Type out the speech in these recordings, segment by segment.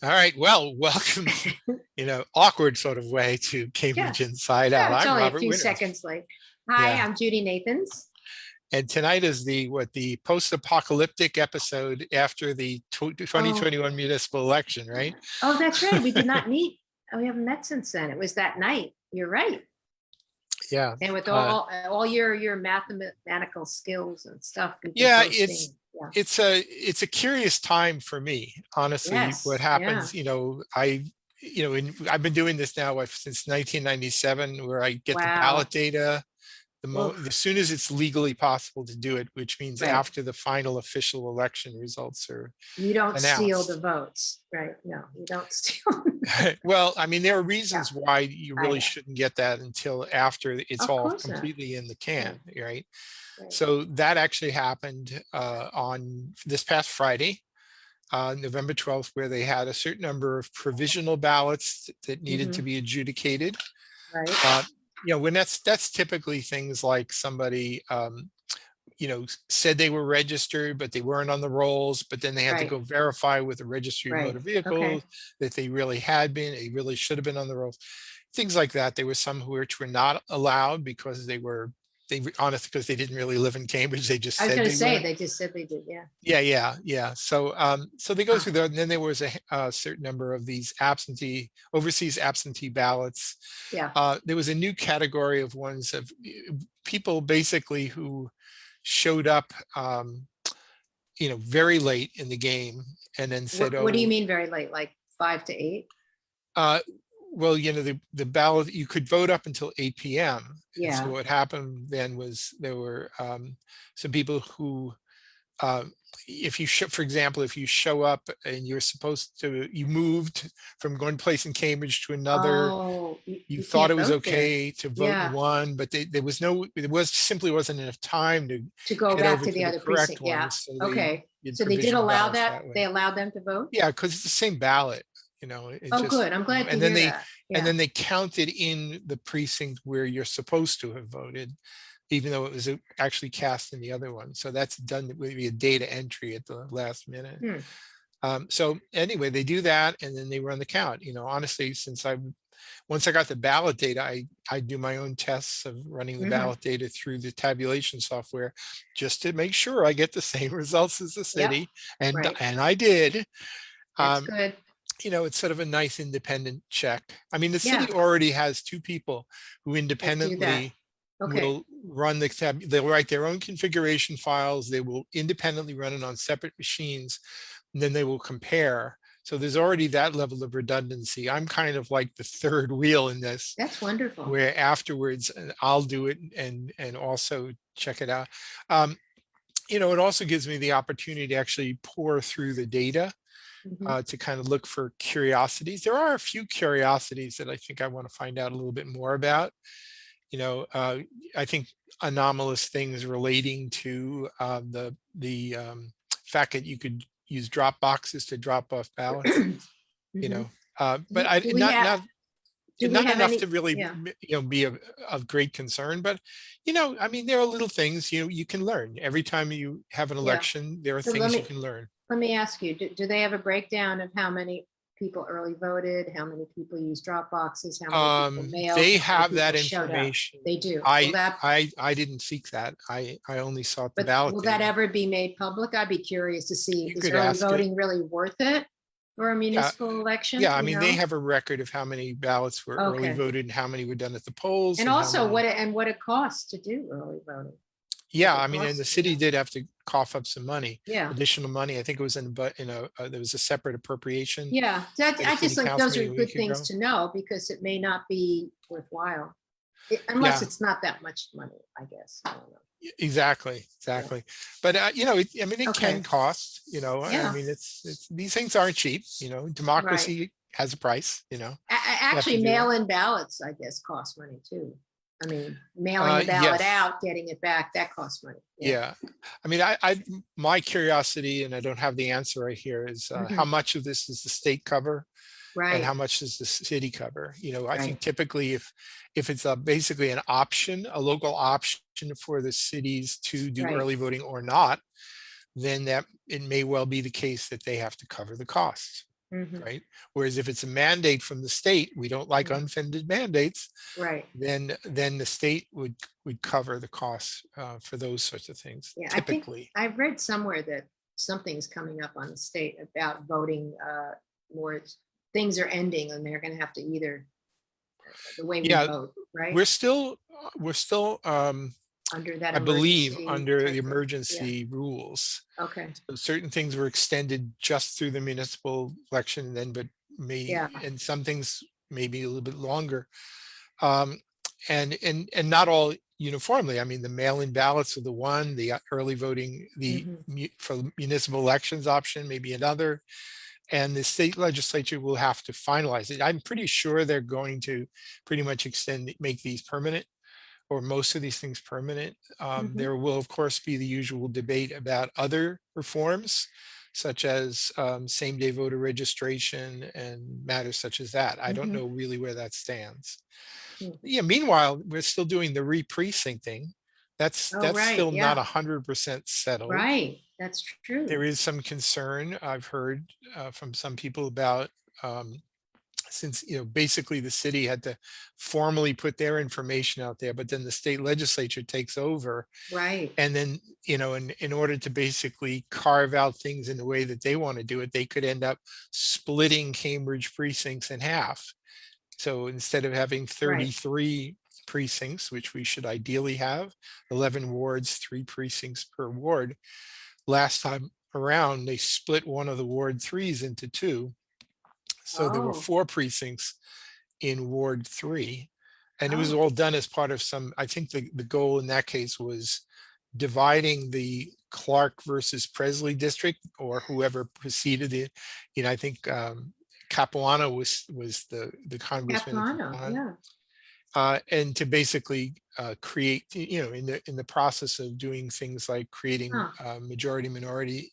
All right. Well, welcome, awkward sort of way to Yeah, Cambridge Inside Out. yeah, it's I'm only a Robert few Winters. seconds late. Hi, Yeah. I'm Judy Nathans. And tonight is the post-apocalyptic episode after the Oh, 2021 municipal election, right? oh, that's right. We did not meet. We haven't met since then. It was that night. You're right. Yeah. And with all your mathematical skills and stuff, we've been Yeah, posting. Yeah. it's a curious time for me, honestly. What Yes. Yeah. happens, I've been doing this now since 1997, where I get the ballot Wow. data as Oof. soon as it's legally possible to do it, which means Right. after the final official election results are You don't steal the announced. votes, right? No, you don't steal. Well, I mean, there are Yeah, reasons why you I really know. shouldn't get that until after it's Of all course not. completely in the Right. can, right? Right. So that actually happened on this past Friday, November 12th, where they had a certain number of provisional ballots that needed to Mm-hmm. be adjudicated. Right. When that's typically things like somebody said they were registered, but they weren't on the rolls, but then they had to Right. go verify with the registry of Right. motor Okay. vehicles that they really had been, they really should have been on the rolls, things like that. There were some which were not allowed because honestly, because they didn't really live in Cambridge, they just I was said going to they say were. they just said they did. Yeah. Yeah. So they go Huh. through that, and then there was a certain number of these overseas absentee ballots. Yeah. There was a new category of ones of people basically who showed up, very late in the game, and then said, What do you "Oh, mean very late? Like 5 to 8? uh, well, the ballot, you could vote up until 8 p.m." And so Yeah. what happened then was there were some people who, uh, for example, if you show up and you moved from one place in Cambridge to another, Oh, you you thought can't it was vote there. okay to vote in Yeah. one, but simply wasn't enough time to To go get back over to to the the other correct precinct. Yeah. ones. So they Okay. did So they did provisional allow ballots that. that way. They allowed them to vote. Yeah, because it's the same ballot, it Oh, just, good. I'm glad to and then hear they that. and Yeah. then they counted in the precinct where you're supposed to have voted, even though it was actually cast in the other one. So that's done with a data entry at the last minute. Hmm. So anyway, they do that, and then they run the count. Honestly, once I got the ballot data, I do my own tests of running the Hmm. ballot data through the tabulation software, just to make sure I get the same results as the Yep. city, and Right. I did. That's Um, good. it's sort of a nice independent check. I mean, the Yeah. city already has two people who That do that. independently Okay. will run the tab. They'll write their own configuration files. They will independently run it on separate machines, and then they will compare. So there's already that level of redundancy. I'm kind of like the third wheel in this, That's wonderful. where afterwards I'll do it and also check it out. It also gives me the opportunity to actually pour through the data, Hmm. to kind of look for curiosities. There are a few curiosities that I think I want to find out a little bit more about. I think anomalous things relating to fact that you could use drop boxes to drop off ballots. You Hmm. know, but I Do we not have? not Do we not have enough to any? really Yeah. be of great concern. But I mean, there are little things you can learn every time you have an Yeah. election. There are So things you can learn. let me ask you, do they have a breakdown of how many people early voted, how many people use drop boxes, how many people mailed, They how many have people that showed up? information. They do. Will I that, I I didn't seek that. I only sought the but ballot will that data. ever be made public? I'd be curious to see, You is could early ask it. voting really worth it for a Yeah, municipal election, yeah. I you mean, they know? have a record of how many ballots were early Okay. voted and how many were done at the polls And and how also many. what it costs to do early voting. Does Yeah, it I mean, and the cost? city did have to cough up some money, Yeah. additional money. I think it was there was a separate appropriation Yeah. That, at a I just city like council those are meeting a good week things ago. to know because it may not be worthwhile. Unless Yeah, it's not that much money, I guess. I don't know. exactly. Yeah. But I mean, it can Okay. cost. I Yeah. mean, it's these things aren't cheap. Right. Democracy has a price. You have to Actually, do that. mail-in ballots, I guess, cost money too. I mean, mailing the ballot Yes. out, getting it back, that costs money. Yeah. Yeah. I mean, my curiosity, and I don't have the answer right here, is how Hmm. much of this is the state cover and how Right. much does the city cover? I think Right. typically if it's basically an option, a local option for the cities to do Right. early voting or not, then that it may well be the case that they have to cover the costs. Mhm. right? Whereas if it's a mandate from the state, we don't like Mhm. unfunded mandates, Right. then the state would cover the costs for those sorts of things, Yeah, I think typically. I read somewhere that something's coming up on the state about voting, more things are ending and they're gonna have to either, the way we Yeah, vote, right? we're still Under that I believe emergency under the type of, yeah, emergency rules. okay, So certain things were extended just through the municipal election then, but yeah, and some things maybe a little bit longer. Um, and not all uniformly. I mean, the mail-in ballots are the one, the early voting, mhm, for municipal elections option, maybe another, and the state legislature will have to finalize it. I'm pretty sure they're going to pretty much make these permanent, or most of these things permanent. mhm, There will, of course, be the usual debate about other reforms, such as same-day voter registration and matters such as that. I don't mhm, know really where that stands. mm. Yeah, meanwhile, we're still doing the reprecincting. Oh, That's right, still not yeah, 100% settled. right, that's There true. is some concern I've heard from some people about, um, since basically the city had to formally put their information out there, but then the state legislature takes over, Right, and then in order to basically carve out things in the way that they want to do it, they could end up splitting Cambridge precincts in half. So instead of having right. 33 precincts, which we should ideally have, 11 wards, 3 precincts per ward, last time around, they split one of the Ward 3s into two. So there were Oh, 4 precincts in Ward 3. And it was oh, all done as part of some, I think the goal in that case was dividing the Clark versus Presley district, or whoever preceded it. I think Capuano was the congressman at the Capano, time. yeah, And to basically create, in the process of doing things like creating huh. majority minority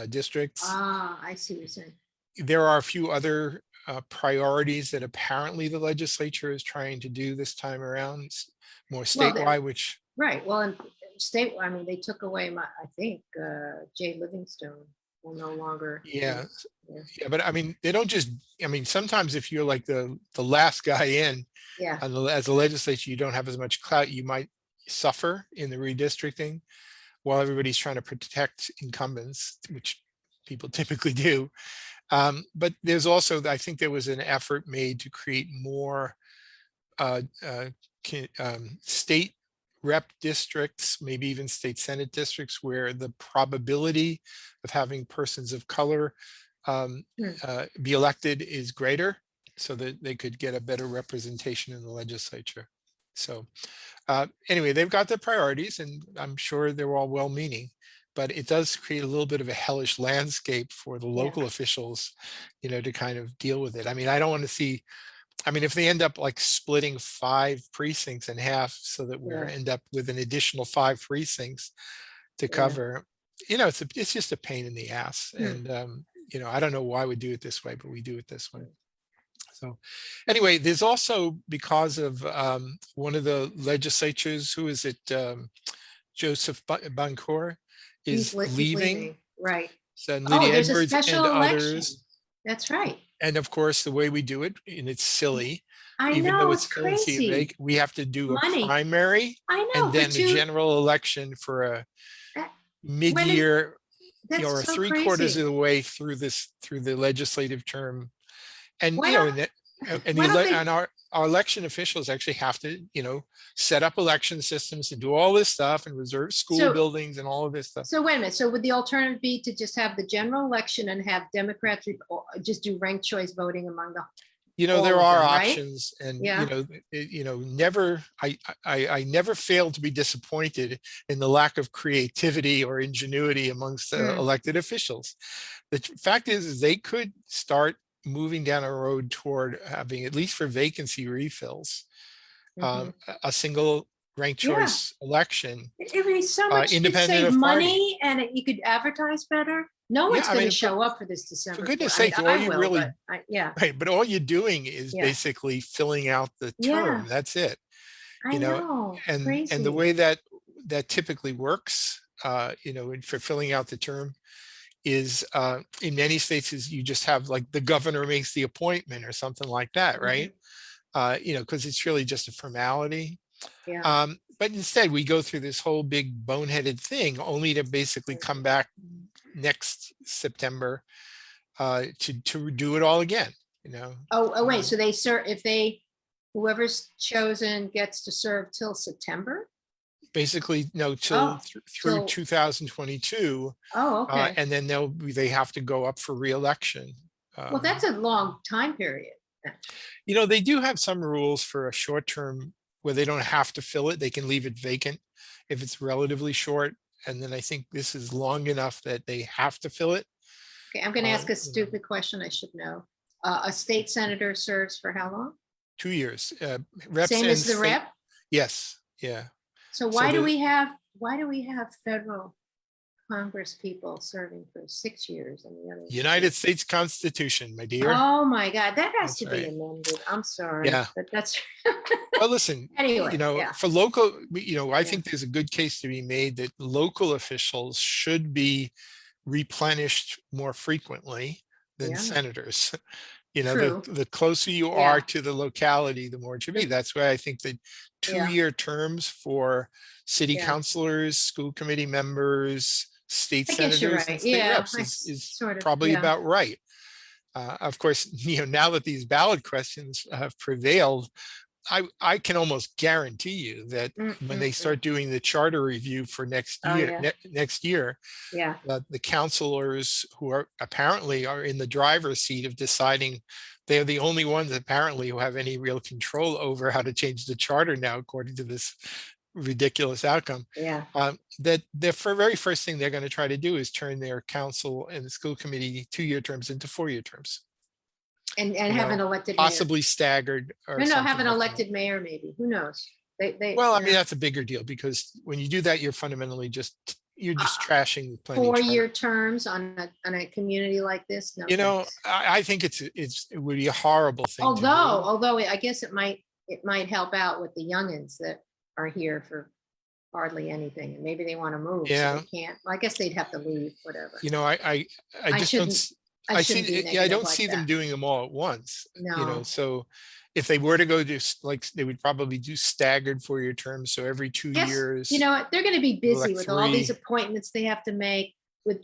districts. Ah, I see what you're saying. There are a few other priorities that apparently the legislature is trying to do this time around, more Well, statewide, which, right, well, in state, I mean, they took away my, I think, Jay Livingstone will no longer be, yeah, yeah, yeah, but I mean, they don't just, I mean, sometimes if you're like the last guy in yeah, as a legislature, you don't have as much clout, you might suffer in the redistricting while everybody's trying to protect incumbents, which people typically do. But there's also, I think there was an effort made to create more uh, uh, state rep districts, maybe even state senate districts, where the probability of having persons of color um, hmm, be elected is greater, so that they could get a better representation in the legislature. So anyway, they've got their priorities, and I'm sure they're all well-meaning, but it does create a little bit of a hellish landscape for the yeah, local officials, to kind of deal with it. I mean, I don't want to see, I mean, if they end up like splitting 5 precincts in half so that we yeah, end up with an additional 5 precincts to yeah, cover, it's just a pain in the ass. hmm, And, I don't know why we do it this way, but we do it this way. hmm. So anyway, there's also, because of one of the legislatures, who is it, Joseph Boncore is He's leaving. leaving, right. So, and Oh, Lydia there's a Edwards and special election. others. That's right. And of course, the way we do it, and it's silly, I even though know, it's it's filling seat crazy. we have to do a Money. primary I know and for then the two, general election for a uh, when is, mid-year, that's or so 3/4 of crazy. the way through the legislative term. And Why don't, and why don't they, and our election officials actually have to set up election systems and do all this stuff and reserve school so, buildings and all of this stuff. so wait a minute. So would the alternative be to just have the general election and have Democrats or just do ranked choice voting among the, There all of are them, right? options, and Yeah. never, I never fail to be disappointed in the lack of creativity or ingenuity amongst Mm, elected officials. The fact is they could start moving down a road toward having, at least for vacancy refills, mhm. a single ranked Yeah. choice election, It would be so much, you'd independent save of party. money and you could advertise better. No Yeah, one's I going to mean, show up for this for December 4th. goodness I mean, sakes, all I you will, but really, yeah, right, but all you're doing is yeah, basically filling out the yeah. term. That's it. I you know know. and the Crazy. way that typically works, for filling out the term, is in many states is you just have like the governor makes the appointment or something like that, right? You know, because it's really just a formality. Yeah. But instead, we go through this whole big boneheaded thing only to basically come back next September to do it all again, you know. Oh, wait, so they serve, if they, whoever's chosen gets to serve till September? Basically, no, Oh, through till, 2022, oh, okay. and then they have to go up for reelection. Well, that's a long time period. You know, they do have some rules for a short term where they don't have to fill it. They can leave it vacant if it's relatively short. And then I think this is long enough that they have to fill it. Okay, I'm gonna ask a You know, stupid question I should know. A state senator serves for how long? 2 years. Reps Same and as the state. rep? Yes, yeah. So So why do we have federal Congress people serving for 6 years and the others? United States Constitution, my dear. Oh my God, that has That's to be right. amended. I'm sorry, Yeah. but that's, Well, listen, anyway, you know, yeah, for local, you know, I Yeah. think there's a good case to be made that local officials should be replenished more frequently than yeah, senators. You know, true. the closer you are Yeah, to the locality, the more it should be. the- That's why I think that yeah, 2-year terms for city yeah. councilors, school committee members, state I guess you're senators and right. state Yeah, reps I is sort of, probably yeah. about right. Of course, you know, now that these ballot questions have prevailed, I can almost guarantee you that Mm, when mm, they mm. start doing the charter review for next Oh, year, yeah, next year, yeah. the councilors who are apparently are in the driver's seat of deciding, they're the only ones apparently who have any real control over how to change the charter now, according to this ridiculous outcome. Yeah. That the very first thing they're going to try to do is turn their council and the school committee 2-year terms into 4-year terms. And You have an know, elected mayor. possibly staggered or No, have something an like that. elected mayor, maybe. Who knows? Well, I You mean, know, that's a bigger deal because when you do that, you're just uh, trashing the planning charter. 4-year terms on a community like this. No You know, thanks. I think it would be a horrible thing to do. Although I guess it might help out with the youngins that are here for hardly anything, and maybe they want to move, so Yeah, they can't. Well, I guess they'd have to leave, whatever. you know, I I just don't. shouldn't, I I see. shouldn't be Yeah, I negative don't like see them that. doing them all at once. You know, No. so if they were to go to like, they would probably do staggered 4-year terms. So every 2 Yes, years, you know what? They're going to be busy elect with all these 3. appointments they have to make.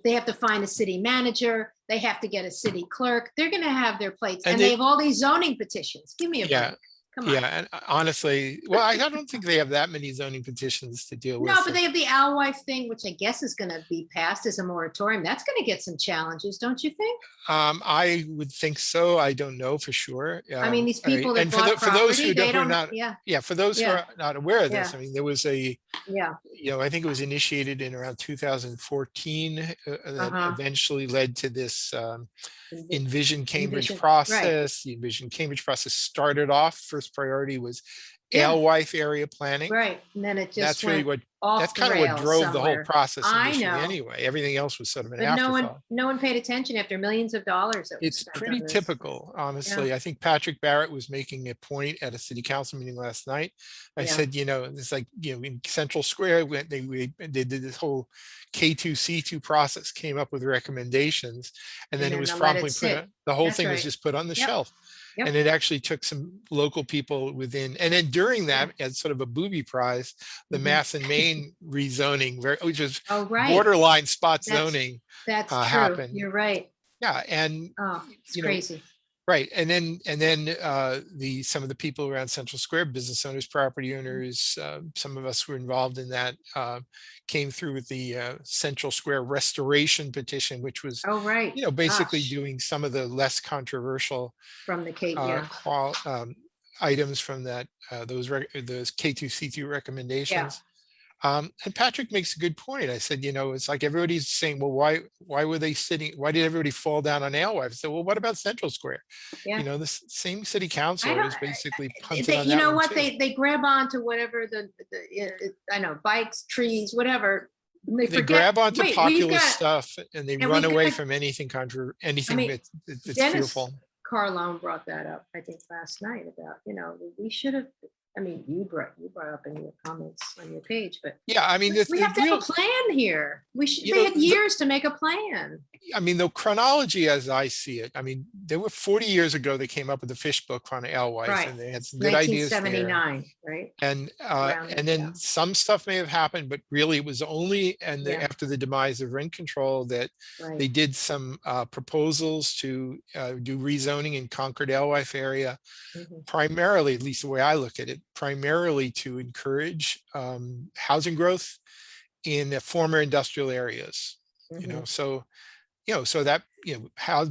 They have to find a city manager. They have to get a city clerk. They're going to have their plates, And and they have all these zoning petitions. Give me a yeah, break. Come on. yeah. And honestly, well, I don't think they have that many zoning petitions to deal with. No, but So, they have the Alewife thing, which I guess is going to be passed as a moratorium. That's going to get some challenges, don't you think? I would think so. I don't know for sure. I mean, these people that And bought for those property, they who are don't, not, yeah, yeah, for those who yeah, are not aware of this, yeah, I mean, there was a, yeah. you know, I think it was initiated in around 2014 that Uh-huh. eventually led to this Envision Cambridge Envision, right, process. The Envision Cambridge process started off, first priority was yeah, Alewife area planning. right. And then it just That's really went what, off that's the kind of what rails drove the whole somewhere. process I initially know, anyway. Everything else was sort of an but afterthought. no one paid attention after millions of dollars that was It's spent pretty on this. typical, Yeah, honestly. I think Patrick Barrett was making a point at a city council meeting last night. I yeah. said, you know, it's like, you know, in Central Square, when they did this whole K2C2 process, came up with recommendations, and then it was they'll let it promptly put sit. on, the whole That's thing was right. just put on the Yep, shelf. yep. And it actually took some local people within, and then during Yeah. that, as sort of a booby prize, the Mhm. Mass and Main rezoning, which was Oh, right. borderline spot That's zoning, That's true. happened. You're right. Yeah, and Oh, it's you know, crazy. right. And then some of the people around Central Square, business owners, property owners, some of us were involved in that, came through with the Central Square restoration petition, which was, Oh, right. you know, basically Gosh, doing some of the less controversial from the Cape, yeah, items from that those K2C2 yeah, recommendations. And Patrick makes a good point. I said, you know, it's like everybody's saying, well, why were they sitting? Why did everybody fall down on Alewife? I said, well, what about Central Square? yeah. You know, the same city I councilor don't, is basically punted they, on you that know one what, too. they grab onto whatever I know, bikes, trees, whatever. They They forget, grab onto wait, populist stuff and they and run we've away got, from I anything mean, that's Dennis fearful. Carlone brought that up, I think last night about, we should have, I mean, you brought up in your comments on your page, but Yeah, I mean, we have to have a plan here. you They know, had years to make a plan. I mean, the chronology as I see it, I mean, there were 40 years ago, they came up with the fish book on Alewife, Right. and they had some good ideas there. 1979, right? And Around and there, yeah. then some stuff may have happened, but really it was only Yeah. after the demise of rent control that Right. they did some proposals to do rezoning in Concord Alewife area, Mhm. primarily, at least the way I look at it, primarily to encourage housing growth in the former industrial areas. You know, Mhm. so so that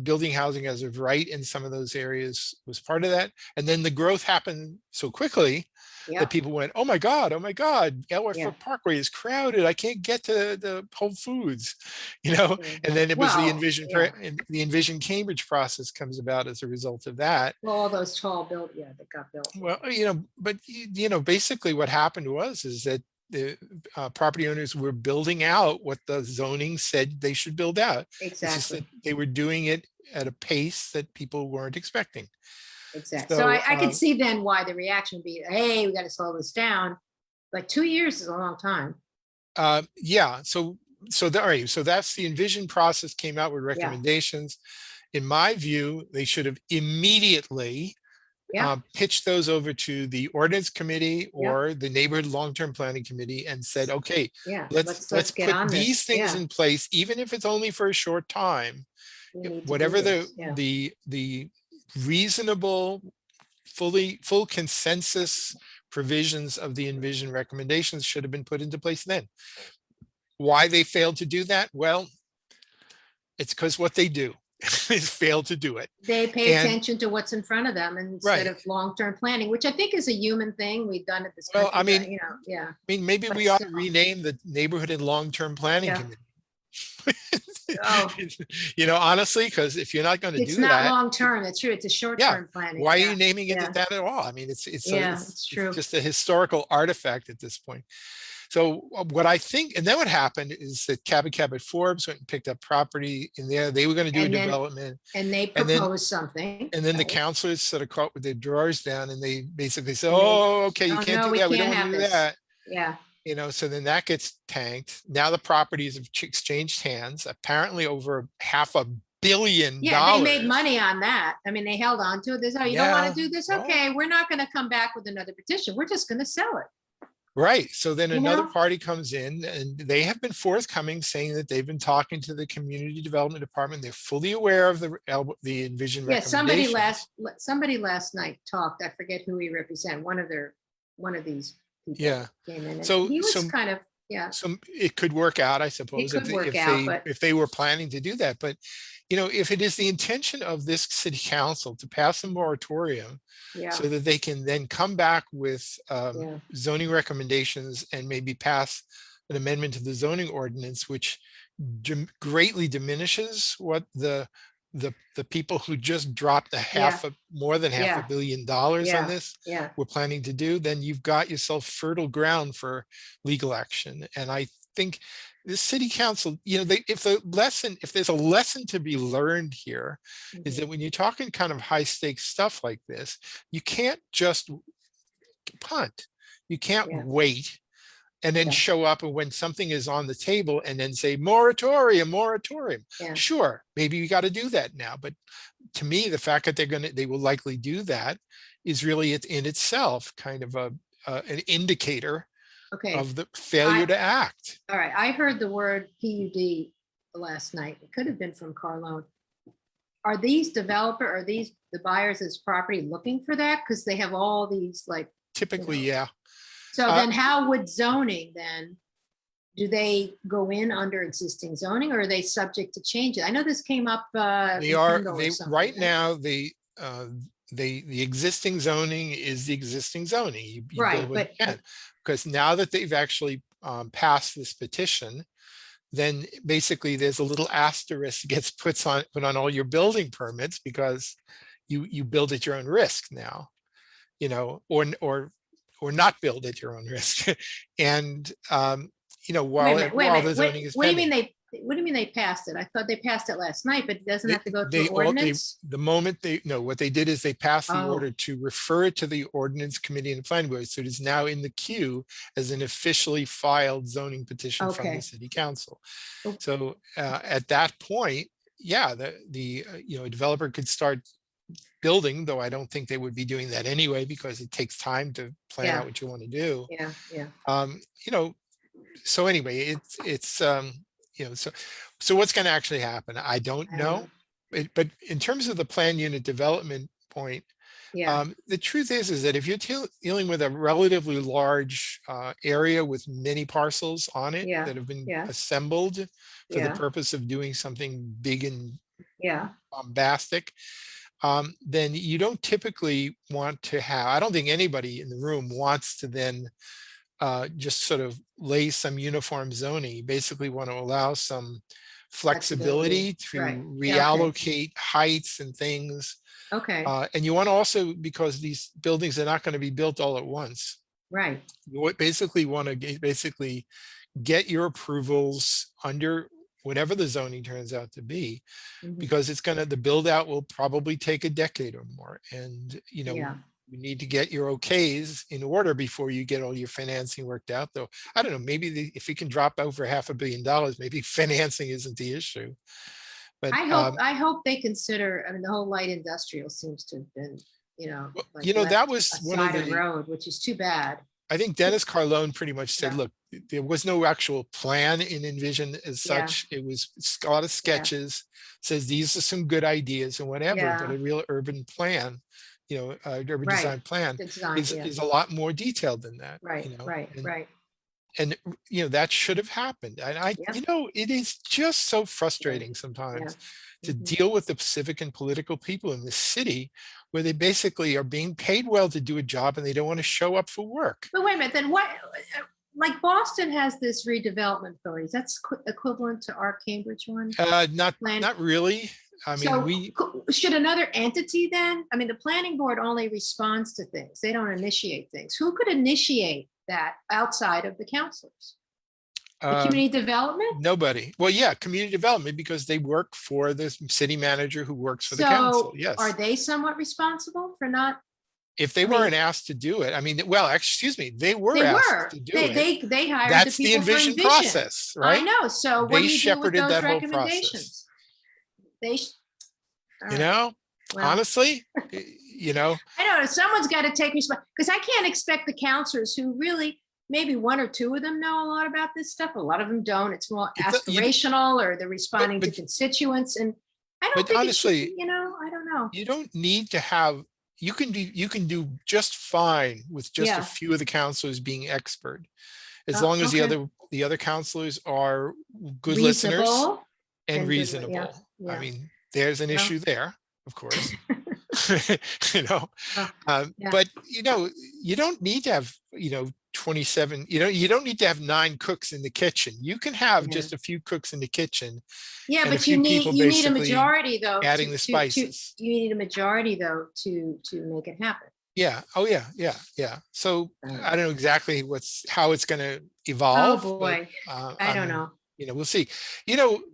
building housing as of right in some of those areas was part of that. And then the growth happened so quickly that Yeah. people went, oh my God, Alewife Yeah. Parkway is crowded. I can't get to the Whole Foods, you know. And then it was the Well, yeah. the Envision Cambridge process comes about as a result of that. Well, all those tall built, yeah, that got built. Well, but basically what happened is that the property owners were building out what the zoning said they should build out. It's just Exactly. that they were doing it at a pace that people weren't expecting. Exactly. So So I could see then why the reaction would be, hey, we got to slow this down. But 2 years is a long time. yeah, all right, so that's the Envision process came out with Yeah. recommendations. In my view, they should have immediately Yeah. pitched those over to the ordinance committee Yeah. or the neighborhood long-term planning committee and said, okay, Yeah. let's Get put on these this. things Yeah. in place, even if it's only for a short time. We need to do Whatever this. Yeah. the reasonable, full consensus provisions of the Envision recommendations should have been put into place then. Why they failed to do that? Well, it's because what they do is fail to do it. They pay And attention to what's in front of them instead right. of long-term planning, which I think is a human thing. We've done it this Well, country, I mean, yeah. maybe But we ought to still, rename the neighborhood and long-term planning yeah. committee. Oh, Honestly, because if you're not going to it's do not that, long-term. It's true. It's a yeah, short-term planning. why are Yeah. you naming it Yeah. that at all? I mean, Yeah, it's true. just a historical artifact at this point. So what I think, and then what happened is that Cabot Forbes went and picked up property in there. They were going to do a And then, development, and they and then propose something. the Right. councilors sort of caught with their drawers down, and they basically said, And they, "Oh, okay, you oh can't no, do we that. We don't can't want have to do this. that." Yeah. So then that gets tanked. Now the properties have exchanged hands, apparently over $500 million. Yeah, they made money on that. I mean, they held on to it. This, oh, you don't want Yeah. to do this? Well, Okay, we're not going to come back with another petition. We're just going to sell it. right. So then You another know? party comes in, and they have been forthcoming, saying that they've been talking to the community development department. They're fully aware of the Envision Yeah, recommendations. somebody last night talked. I forget who he represented. One of these people Yeah. came in, and So he was kind of, yeah, so it could work out, I suppose, could work out, but if they were planning to do that. But if it is the intention of this city council to pass a moratorium yeah, so that they can then come back with yeah, zoning recommendations and maybe pass an amendment to the zoning ordinance, which greatly diminishes what the people who just dropped more than half yeah, $1 billion on yeah, this yeah. were planning to do, then you've got yourself fertile ground for legal action. And I think the city council, if there's a lesson to be learned here, is Mhm. that when you're talking kind of high stakes stuff like this, you can't just punt. You can't Yeah, wait and then yeah, show up and when something is on the table and then say moratorium. yeah. Sure, maybe you got to do that now. But to me, the fact that they will likely do that is really in itself kind of an indicator Okay. of the failure to act. All right. I heard the word PUD last night. It could have been from Carlone. Are these the buyers of this property looking for that? Because they have all these Typically, yeah. So then how would zoning then, do they go in under existing zoning, or are they subject to change it? I know this came up. Right now, the existing zoning is the existing zoning. You Right, build what you can. Because now that they've actually passed this petition, then basically there's a little asterisk gets put on all your building permits because you build at your own risk now, or not build at your own risk. And while the zoning is what do you mean pending. what do you mean they passed it? I thought they passed it last night, but it doesn't They, have to go they, through all, they, ordinance? the moment they, no, what they did is they passed the Oh. order to refer it to the ordinance committee and the planning board. So it is now in the queue as an officially filed zoning petition from the Okay. city council. Oh. So at that point, yeah, a developer could start building, though I don't think they would be doing that anyway, because it takes time to plan Yeah. out what you want to do. Yeah, yeah. So anyway, so what's going to actually happen? I don't I don't know. know. But in terms of the plan unit development point, Yeah, the truth is that if you're dealing with a relatively large area with many parcels on it yeah, that have been yeah, assembled for the yeah, purpose of doing something big and yeah. bombastic, then you don't typically want to have, I don't think anybody in the room wants to then just sort of lay some uniform zoning. You basically want to allow some flexibility Right. to Yeah, okay. reallocate heights and things. Okay, And you want to also, because these buildings are not going to be built all at once, right. you basically want to basically get your approvals under whatever the zoning turns out to be, Mhm. because the build out will probably take a decade or more. And, Yeah. you need to get your okays in order before you get all your financing worked out, though. I don't know, maybe if you can drop over $500 million, maybe financing isn't the issue. But I hope they consider, I mean, the whole light industrial seems to have been, like that left was one of aside of the, road, which is too bad. I think Dennis Carlone pretty much said, Yeah. look, there was no actual plan in Envision as Yeah. such. It was a lot of sketches, says these are some good ideas and whatever, but Yeah. a real urban plan, urban Right. design plan Design, yeah. is a lot more detailed than that. Right, right, and, right. and that should have happened. And Yeah. it is just so Yeah. frustrating Yeah. sometimes to Mhm. deal with the civic and political people in this city, where they basically are being paid well to do a job and they don't want to show up for work. But wait a minute, then what, like Boston has this redevelopment authority. That's equivalent to our Cambridge one? Not Plan. really. I mean, So should another entity then? I mean, the planning board only responds to things. They don't initiate things. Who could initiate that outside of the councilors? The community development? nobody. Well, yeah, community development, because they work for the city manager who works for the council. So Yes. are they somewhat responsible for not? If they weren't asked to do it, I mean, well, excuse me, they were They asked were. to do it. They hired That's the the people for Envision Envision. process, I right? know. So what They do you do with shepherded those that whole recommendations? They, all right. Well, honestly, I don't know. Someone's got to take responsibility, because I can't expect the counselors who really, maybe one or two of them know a lot about this stuff. A lot of them don't. It's more aspirational, or they're responding to constituents. And I don't think honestly, it should, I don't know. you don't need to have, you can do just fine with just a few of the counselors being expert, as long as the other counselors are good listeners and reasonable. Yeah. I mean, there's an issue there, of course. But you don't need to have 27, you don't need to have 9 cooks in the kitchen. You can have just a few cooks in the kitchen. Yeah, and a but few you people need a majority though. adding the spices. You need a majority though to make it happen. Yeah. Oh yeah. Yeah. Yeah. So I don't know exactly how it's going to evolve. Oh boy. But, I don't know. We'll see.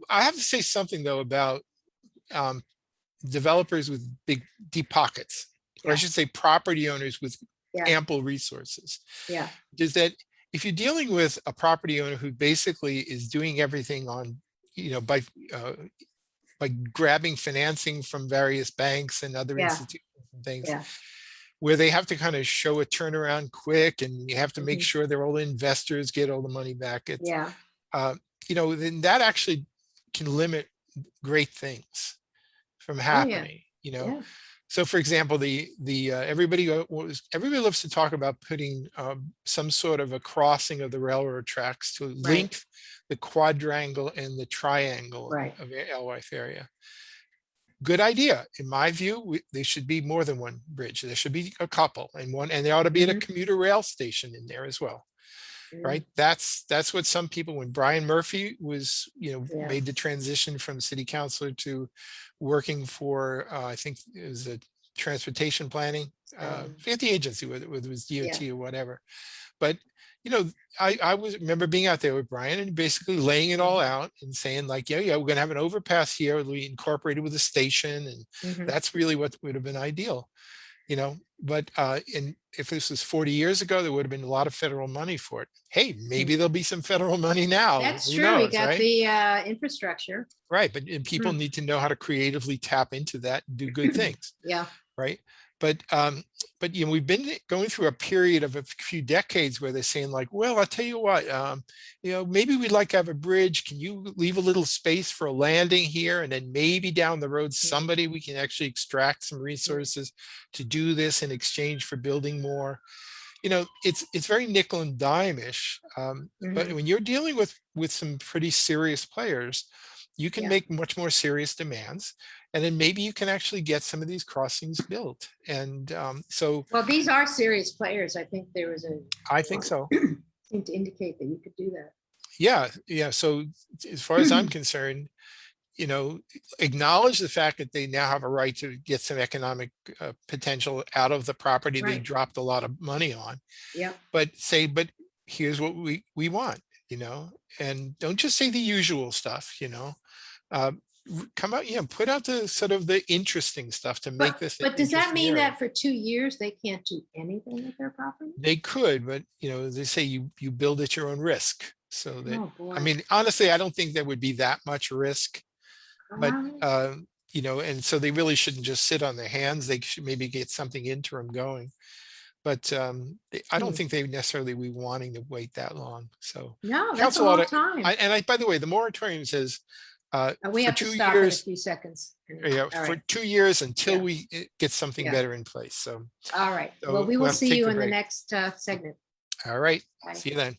I have to say something though about developers with deep pockets, or I should say property owners with ample resources. Yeah. Is that if you're dealing with a property owner who basically is doing everything on, by grabbing financing from various banks and other institutions and things, where they have to kind of show a turnaround quick, and you have to make sure they're all investors get all the money back. It's, then that actually can limit great things from happening. So for example, everybody loves to talk about putting some sort of a crossing of the railroad tracks to link the quadrangle and the triangle of the Alewife area. Good idea. In my view, there should be more than one bridge. There should be a couple, and there ought to be a commuter rail station in there as well. Right. That's what some people, when Brian Murphy was, made the transition from city councilor to working for, I think it was a transportation planning, forget the agency, whether it was DOT Yeah. or whatever. But, you know, I remember being out there with Brian and basically laying it all out and saying like, yeah, we're gonna have an overpass here. We incorporated with a station, and Mhm. that's really what would have been ideal, you know. But if this was 40 years ago, there would have been a lot of federal money for it. Hey, maybe there'll be some federal money now. That's Who true. We knows, got right? the infrastructure. Right. But people Hmm. need to know how to creatively tap into that and do good things. Yeah. Right. But you know, we've been going through a period of a few decades where they're saying like, well, I'll tell you what, you know, maybe we'd like to have a bridge. Can you leave a little space for a landing here? And then maybe down the road, somebody we can actually extract some resources to do this in exchange for building more. You know, it's very nickel and dime-ish. But Mhm. when you're dealing with some pretty serious players, you can Yeah. make much more serious demands, and then maybe you can actually get some of these crossings built. And so Well, these are serious players. I think there was a I think so. seem to indicate that you could do that. Yeah. So as far as I'm concerned, you know, acknowledge the fact that they now have a right to get some economic potential out of the property they Right. dropped a lot of money on. Yeah. But say, but here's what we want, you know, and don't just say the usual stuff, you know. uh, Come out, yeah, put out the sort of the interesting stuff to make this an But does that interesting mean area. that for 2 years they can't do anything with their property? They could, but you know, they say you build at your own risk. So that, Oh I boy. mean, honestly, I don't think there would be that much risk, but Um, you know, and so they really shouldn't just sit on their hands. They should maybe get something interim going. But I don't hmm. think they necessarily be wanting to wait that long. So No, that's a council ought long to, time. by the way, the moratorium says We for have to two stop in a years, few seconds. yeah, All for right. 2 years until Yeah. we get something Yeah. better in place. So, All right. Well, so we we'll will have to see take you the in the break. next segment. All right. Bye. See you then.